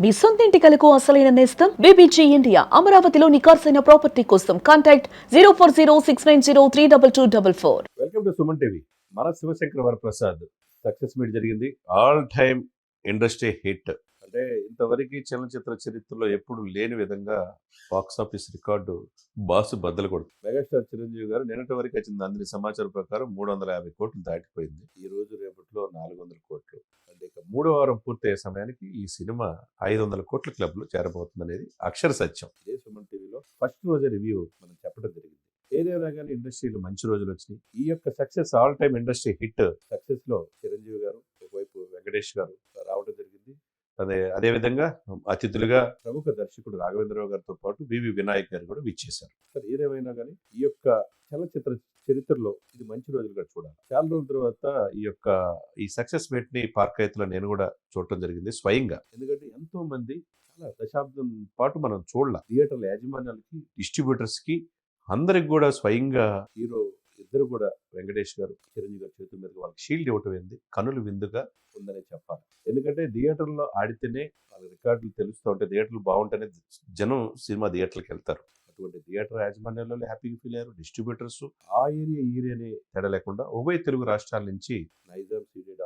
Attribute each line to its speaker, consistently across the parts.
Speaker 1: మీ సొంత ఇంటి కలకు అసలైన నేస్తం బీబీజీ ఇండియా. అమరావతిలో నికార్సైన ప్రాపర్టీ కోసం contact 0406903224.
Speaker 2: Welcome to Suman TV. మన శివశంకర్ వరప్రసాద్ సక్సెస్ మీట్ జరిగింది. All time industry hit. అంటే ఇంతవరకు చలనచిత్ర చరిత్రలో ఎప్పుడు లేని విధంగా బాక్స్ ఆఫీస్ రికార్డు బాసు బద్దలు కొడుతుంది. మెగాస్టార్ చిరంజీవి గారు నిన్నటి వరకు వచ్చింది అందిన సమాచారం ప్రకారం 350 కోట్లు దాటిపోయింది. ఈ రోజు రేపట్లో 400 కోట్లు. అంటే ఇక మూడో వారం పూర్తయ్యే సమయానికి ఈ సినిమా 500 కోట్ల క్లబ్ లో చేరబోతుంది అనేది అక్షర సత్యం. ఇదే సుమన్ టీవీలో ఫస్ట్ రోజే రివ్యూ మనం చెప్పడం జరిగింది. ఏదైనా కానీ ఇండస్ట్రీలో మంచి రోజులు వచ్చినాయి. ఈ యొక్క success all time industry hit success లో చిరంజీవి గారు, ఒకవైపు వెంకటేష్ గారు రావడం జరిగింది. అదే విధంగా అతిథులుగా ప్రముఖ దర్శకుడు రాఘవేంద్రరావు గారితో పాటు వివి వినాయక్ గారు కూడా విచ్చేశారు. సరే, ఏదేమైనా కానీ ఈ యొక్క చలనచిత్ర చరిత్రలో ఇది మంచి రోజులుగా చూడాలి. చాలా రోజుల తర్వాత ఈ సక్సెస్ మీట్ ని పార్కైతులో నేను కూడా చూడటం జరిగింది స్వయంగా. ఎందుకంటే ఎంతో మంది చాలా దశాబ్దం పాటు మనం చూడాల. థియేటర్ల యాజమాన్యాలకి, డిస్ట్రిబ్యూటర్స్ కి, అందరికి కూడా స్వయంగా హీరో ఇద్దరు కూడా వెంకటేష్ గారు, చిరంజీవి గారు చేతుల మీదకి వాళ్ళకి షీల్డ్ ఇవ్వటం ఏంది కనులు విందుగా ఉందని చెప్పాలి. ఎందుకంటే థియేటర్లో ఆడితేనే వాళ్ళ రికార్డులు తెలుస్తూ ఉంటే, థియేటర్లు బాగుంటేనే జనం సినిమా థియేటర్లకు వెళ్తారు. అటువంటి థియేటర్ యాజమాన్యాలలో హ్యాపీగా ఫీల్ అయ్యారు. డిస్ట్రిబ్యూటర్స్ ఆ ఏరియానే తేడా లేకుండా ఉభయ తెలుగు రాష్ట్రాల నుంచి నైజాం, సీడెడ్,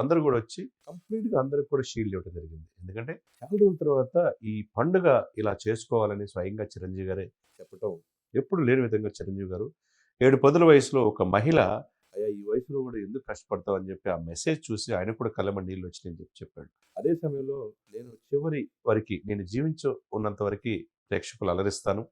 Speaker 2: అందరూ కూడా వచ్చి కంప్లీట్ గా అందరికి కూడా షీల్డ్ ఇవ్వడం జరిగింది. ఎందుకంటే చాలా రోజుల తర్వాత ఈ పండుగ ఇలా చేసుకోవాలని స్వయంగా చిరంజీవి గారే చెప్పటం ఎప్పుడు లేని విధంగా చిరంజీవి గారు 7 పదుల వయసులో ఒక మహిళ, అయ్యా ఈ వయసులో కూడా ఎందుకు కష్టపడతావు అని చెప్పి ఆ మెసేజ్ చూసి ఆయన కూడా కళ్ళమ నీళ్ళు వచ్చినాయని చెప్పి చెప్పాడు. అదే సమయంలో నేను చివరి వరకు నేను ఉన్నంత వరకు ప్రేక్షకులు అలరిస్తాను.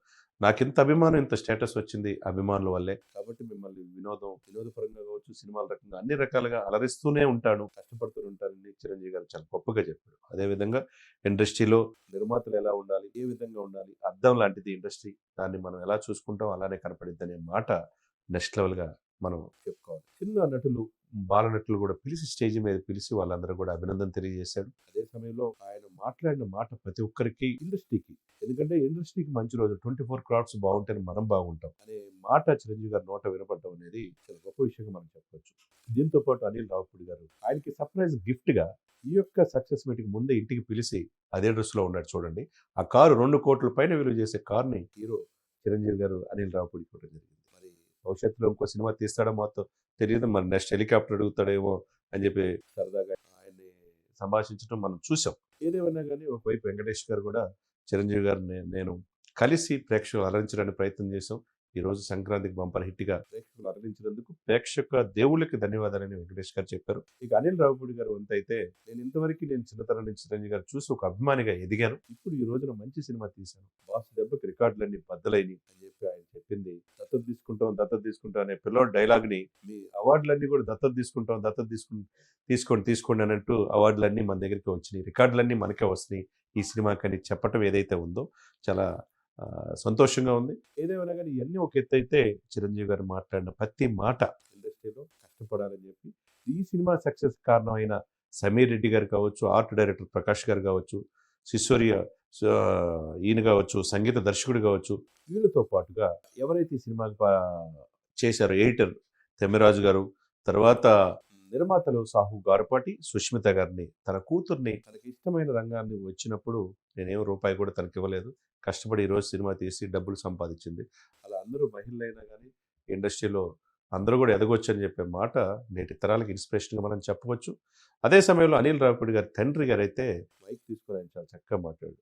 Speaker 2: నాకు ఇంత అభిమానం, ఇంత స్టేటస్ వచ్చింది అభిమానుల వల్లే. కాబట్టి మిమ్మల్ని వినోదపరంగా కావచ్చు, సినిమాల రకంగా అన్ని రకాలుగా అలరిస్తూనే ఉంటాను, కష్టపడుతూనే ఉంటానని చిరంజీవి గారు చాలా గొప్పగా చెప్పాడు. అదేవిధంగా ఇండస్ట్రీలో నిర్మాతలు ఎలా ఉండాలి, ఏ విధంగా ఉండాలి, అద్దం లాంటిది ఇండస్ట్రీ, దాన్ని మనం ఎలా చూసుకుంటాం అలానే కనపడిద్ది అనే మాట నెక్స్ట్ లెవెల్గా మనం చెప్పుకోవాలి. చిన్న నటులు, బాల నటులు కూడా పిలిచి స్టేజ్ మీద పిలిచి వాళ్ళందరూ కూడా అభినందన తెలియజేశాడు. అదే సమయంలో ఆయన మాట్లాడిన మాట ప్రతి ఒక్కరికి, ఇండస్ట్రీకి, ఎందుకంటే ఇండస్ట్రీకి మంచి రోజు 24 క్రాఫ్ట్స్ బాగుంటేనే మనం బాగుంటాం అనే మాట చిరంజీవి గారి నోట వినపడటం అనేది చాలా గొప్ప విషయంగా మనం చెప్పవచ్చు. దీంతో పాటు అనిల్ రావుపూడి గారు ఆయనకి సర్ప్రైజ్ గిఫ్ట్ గా ఈ యొక్క సక్సెస్ మీటింగ్ ముందే ఇంటికి పిలిచి అదే డ్రెస్ లో ఉన్నాడు చూడండి. ఆ కారు 2 కోట్ల పైన విలువ చేసే కార్ని హీరో చిరంజీవి గారు అనిల్ రావుపూడి కూడా జరిగింది. మరి భవిష్యత్తులో ఇంకో సినిమా తీస్తాడో మాత్రం తెలియదు. మరి నెక్స్ట్ హెలికాప్టర్ అడుగుతాడేమో అని చెప్పి సరదాగా ఆయన్ని సంభాషించడం మనం చూసాం. ఏదేమైనా కానీ ఒకవైపు వెంకటేష్ గారు కూడా చిరంజీవి గారిని నేను కలిసి ప్రేక్షకులు అలరించడానికి ప్రయత్నం చేశాం. ఈ రోజు సంక్రాంతికి బంపర్ హిట్గా ప్రేక్షకులు అలరించినందుకు ప్రేక్షక దేవుళ్ళకి ధన్యవాదాలని వెంకటేష్ గారు చెప్పారు. ఇక అనిల్ రావుపూడి గారు వంత అయితే, నేను చిన్నతనం నుంచి చిరంజీవి గారు చూసి ఒక అభిమానిగా ఎదిగాను. ఇప్పుడు ఈ రోజున మంచి సినిమా తీశాను, బాస్ దెబ్బకి రికార్డులన్నీ బద్దలైనవి అని చెప్పి ఆయన చెప్పింది. దత్తత తీసుకుంటాం అనే పిల్లోడు డైలాగ్ ని, మీ అవార్డులన్నీ కూడా తీసుకోండి అన్నట్టు అవార్డులన్నీ మన దగ్గరికి వచ్చినాయి, రికార్డులన్నీ మనకే వస్తున్నాయి ఈ సినిమాకని చెప్పటం ఏదైతే ఉందో చాలా సంతోషంగా ఉంది. ఏదేమైనా కానీ ఇవన్నీ ఒక ఎత్తు అయితే, చిరంజీవి గారు మాట్లాడిన ప్రతి మాట ఇండస్ట్రీలో కష్టపడాలని చెప్పి, ఈ సినిమా సక్సెస్ కారణమైన సమీర్ రెడ్డి గారు కావచ్చు, ఆర్ట్ డైరెక్టర్ ప్రకాష్ గారు కావచ్చు, సిసోరియా ఈయన కావచ్చు, సంగీత దర్శకుడు కావచ్చు, వీళ్ళతో పాటుగా ఎవరైతే ఈ సినిమాకి చేశారో ఎడిటర్ తెమ్మరాజు గారు, తర్వాత నిర్మాతలు సాహు గారపాటి, సుష్మిత గారిని, తన కూతుర్ని, తనకి ఇష్టమైన రంగాన్ని వచ్చినప్పుడు నేనేం రూపాయి కూడా తనకి ఇవ్వలేదు, కష్టపడి ఈరోజు సినిమా తీసి డబ్బులు సంపాదించింది. అలా అందరూ మహిళలైనా కానీ ఇండస్ట్రీలో అందరూ కూడా ఎదగొచ్చు అని చెప్పే మాట నేటి తరాలకు ఇన్స్పిరేషన్గా మనం చెప్పవచ్చు. అదే సమయంలో అనిల్ రావుపూడి గారి తండ్రి గారు అయితే మైక్ తీసుకుని ఆయన చాలా చక్కగా మాట్లాడు.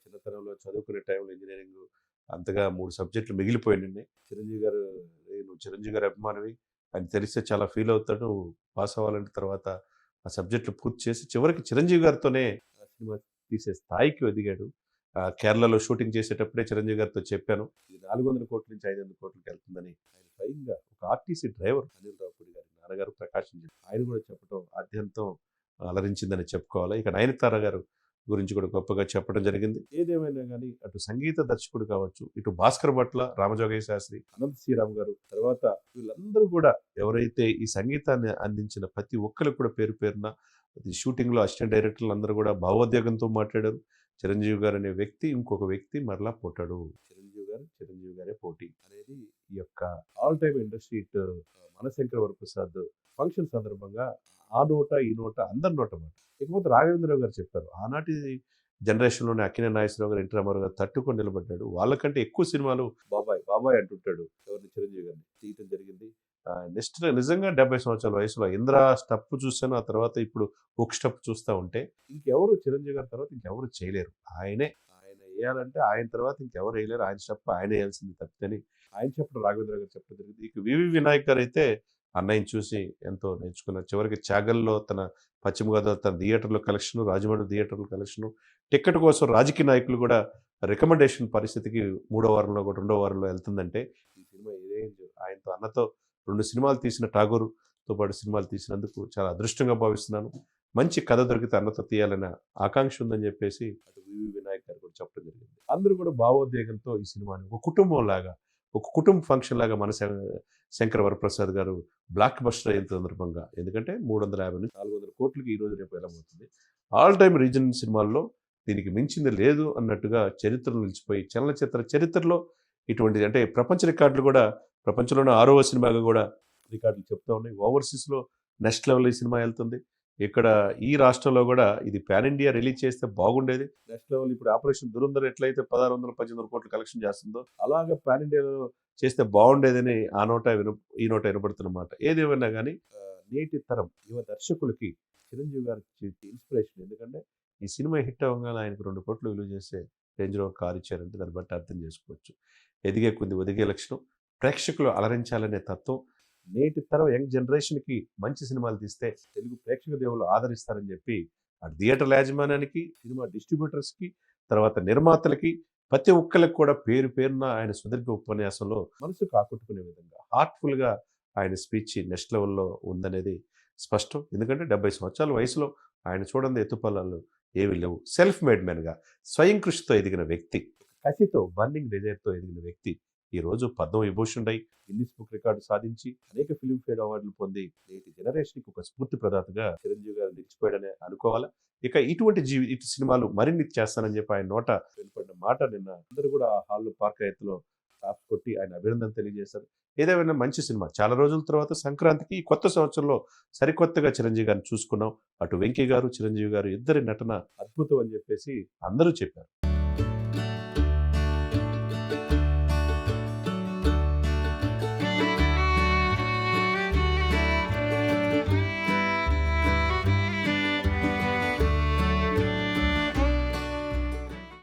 Speaker 2: చిన్నతనంలో చదువుకునే టైంలో ఇంజనీరింగ్ అంతగా 3 సబ్జెక్టులు మిగిలిపోయినాయి. చిరంజీవి గారు, నువ్వు చిరంజీవి గారి అభిమానివి, ఆయన తెలిస్తే చాలా ఫీల్ అవుతాడు, పాస్ అవ్వాలంటే తర్వాత ఆ సబ్జెక్టులు పూర్తి చేసి చివరికి చిరంజీవి గారితోనే సినిమా తీసే స్థాయికి ఎదిగాడు. కేరళలో షూటింగ్ చేసేటప్పుడే చిరంజీవి గారితో చెప్పాను, ఇది 400 కోట్ల నుంచి 500 కోట్లకి వెళ్తుందని. ఆయన స్వయంగా ఒక ఆర్టీసీ డ్రైవర్ అనిల్ రావుపూడి గారి నాన్నగారు ప్రకాశం జిల్లా, ఆయన కూడా చెప్పడం ఆద్యంతం అలరించిందని చెప్పుకోవాలి. ఇక నయనతార గారు గురించి కూడా గొప్పగా చెప్పడం జరిగింది. ఏదేమైనా కానీ అటు సంగీత దర్శకుడు కావచ్చు, ఇటు భాస్కర్ భట్ల, రామజోగయ్య శాస్త్రి, అనంత శ్రీరామ్ గారు, తర్వాత వీళ్ళందరూ కూడా ఎవరైతే ఈ సంగీతాన్ని అందించిన ప్రతి ఒక్కరికి కూడా పేరు పేరున షూటింగ్లో అసిస్టెంట్ డైరెక్టర్లు అందరూ కూడా భావోద్వేగంతో మాట్లాడారు. చిరంజీవి గారు అనే వ్యక్తి ఇంకొక వ్యక్తి మరలా పుట్టాడు, చిరంజీవి గారే పోటీ అనేది ఈ యొక్క all time industry hit Manashankara Varaprasad function సందర్భంగా ఆ నోట ఈ నోట అందరి నోట మాట. ఇకపోతే రాఘవేంద్రరావు గారు చెప్పారు, ఆనాటి జనరేషన్‌లోనే అక్కినేని నాగేశ్వరరావు గారు, ఎన్టీ రామారావు గారు తట్టుకొని నిలబడ్డాడు. వాళ్ళకంటే ఎక్కువ సినిమాలు బాబాయ్, బాబాయ్ అంటుంటాడు. ఎవరిని? చిరంజీవి గారిని తీయటం జరిగింది. నెక్స్ట్ నిజంగా 70 సంవత్సరాల వయసులో 'ఇంద్ర' స్టెప్ చూసాను. ఆ తర్వాత ఇప్పుడు 'హుక్ స్టెప్' చూస్తా ఉంటే ఇంకెవరు చిరంజీవి గారి తర్వాత ఇంకెవరు చేయలేరు. ఆయనే. ఆయన ఎయ్యాలంటే ఆయన తర్వాత ఇంకెవరు ఎయలేరు. ఆయన స్టెప్ ఆయనే ఎయాల్సింది తప్పితని ఆయన చెప్పడం, రాఘవేంద్ర గారు చెప్పడం జరిగింది. ఇక 'వివి వినాయక్' గారైతే అన్నయ్యని చూసి ఎంతో నేర్చుకున్నారు. చివరికి 'చాగల్'లో తన పశ్చిమ గోదావరి తన థియేటర్‌లో కలెక్షను, రాజమండ్రి థియేటర్‌లో కలెక్షను, టికెట్ కోసం రాజకీయ నాయకులు కూడా రికమెండేషన్ పరిస్థితికి మూడో వారంలో కూడా రెండో వారంలో వెళ్తుందంటే ఈ సినిమా ఏ రేంజ్. ఆయనతో అన్నతో 2 సినిమాలు తీసిన 'ఠాగూర్'తో పాటు సినిమాలు తీసినందుకు చాలా అదృష్టంగా భావిస్తున్నాను. మంచి కథ దొరికితే అన్నతో తీయాలన్న ఆకాంక్ష ఉందని చెప్పేసి అటు 'వివి వినాయక్' గారు కూడా చెప్పడం జరిగింది. అందరూ కూడా భావోద్వేగంతో ఈ సినిమాని ఒక కుటుంబంలాగా, ఒక కుటుంబ ఫంక్షన్ లాగా మన శంకర్ వరప్రసాద్ గారు బ్లాక్ బస్టర్ అయిన సందర్భంగా, ఎందుకంటే 350-400 కోట్లకి ఈ రోజు రేపు వెళ్ళబోతుంది. ఆల్ టైమ్ రీజన్ సినిమాల్లో దీనికి మించింది లేదు అన్నట్టుగా చరిత్రలో నిలిచిపోయి చలనచిత్ర చరిత్రలో ఇటువంటి అంటే ప్రపంచ రికార్డులు కూడా ప్రపంచంలోనే 6వ సినిమాగా కూడా రికార్డులు చెప్తా ఉన్నాయి. ఓవర్సీస్‌లో నెక్స్ట్ లెవెల్ ఈ సినిమా వెళ్తుంది. ఇక్కడ ఈ రాష్ట్రంలో కూడా ఇది పాన్ ఇండియా రిలీజ్ చేస్తే బాగుండేది. నెక్స్ట్ లెవెల్ ఇప్పుడు ఆపరేషన్ దురంధర్ ఎట్లయితే 1600-1800 కోట్లు కలెక్షన్ చేస్తుందో అలాగే పాన్ ఇండియాలో చేస్తే బాగుండేదని ఆ నోట ఈ నోట వినపడుతున్నమాట. ఏదేమైనా కానీ నేటి తరం యువ దర్శకులకి చిరంజీవి గారి ఇన్స్పిరేషన్. ఎందుకంటే ఈ సినిమా హిట్ అవ్వగానే ఆయనకు 2 కోట్లు విలువ చేసే రేంజ్‌లో కారు ఇచ్చారంటే దాన్ని బట్టి అర్థం చేసుకోవచ్చు. ఎదిగే కొద్ది ఒదిగే లక్షణం, ప్రేక్షకులు అలరించాలనే తత్వం, నేటి తరం యంగ్ జనరేషన్‌కి మంచి సినిమాలు తీస్తే తెలుగు ప్రేక్షక దేవుళ్ళు ఆదరిస్తారని చెప్పి అటు థియేటర్ల యాజమాన్యానికి, సినిమా డిస్ట్రిబ్యూటర్స్‌కి, తర్వాత నిర్మాతలకి, ప్రతి ఒక్కళ్ళకి కూడా పేరు పేరున ఆయన సుదీర్ఘ ఉపన్యాసంలో మనసుకు ఆకట్టుకునే విధంగా హార్ట్‌ఫుల్‌గా ఆయన స్పీచ్ నెక్స్ట్ లెవెల్‌లో ఉందనేది స్పష్టం. ఎందుకంటే 70 సంవత్సరాల వయసులో ఆయన చూడండి ఎత్తుపల్లాలు ఏవి లేవు. సెల్ఫ్ మేడ్ మ్యాన్‌గా స్వయం కృషితో ఎదిగిన వ్యక్తి, కసితో బర్నింగ్ డిజైర్‌తో ఎదిగిన వ్యక్తి ఈరోజు పద్మవిభూషణుడై గిన్నిస్ బుక్ రికార్డు సాధించి అనేక ఫిల్మ్‌ఫేర్ అవార్డులు పొంది నేటి జనరేషన్‌కి ఒక స్ఫూర్తి ప్రదాతగా చిరంజీవి గారు నిలిచిపోయాడనే అనుకోవాలా. ఇక ఇటు సినిమాలు మరిన్ని చేస్తానని చెప్పి ఆయన నోట వెలువడిన మాట నిన్న అందరూ కూడా ఆ హాల్‌లో పార్క్ ఎత్తులో క్లాప్స్ కొట్టి ఆయన అభినందనలు తెలియజేశారు. ఏదేమైనా మంచి సినిమా. చాలా రోజుల తర్వాత సంక్రాంతికి ఈ కొత్త సంవత్సరంలో సరికొత్తగా చిరంజీవి గారిని చూసుకున్నాం. అటు వెంకీ గారు, చిరంజీవి గారు ఇద్దరి నటన అద్భుతం అని చెప్పేసి అందరూ చెప్పారు.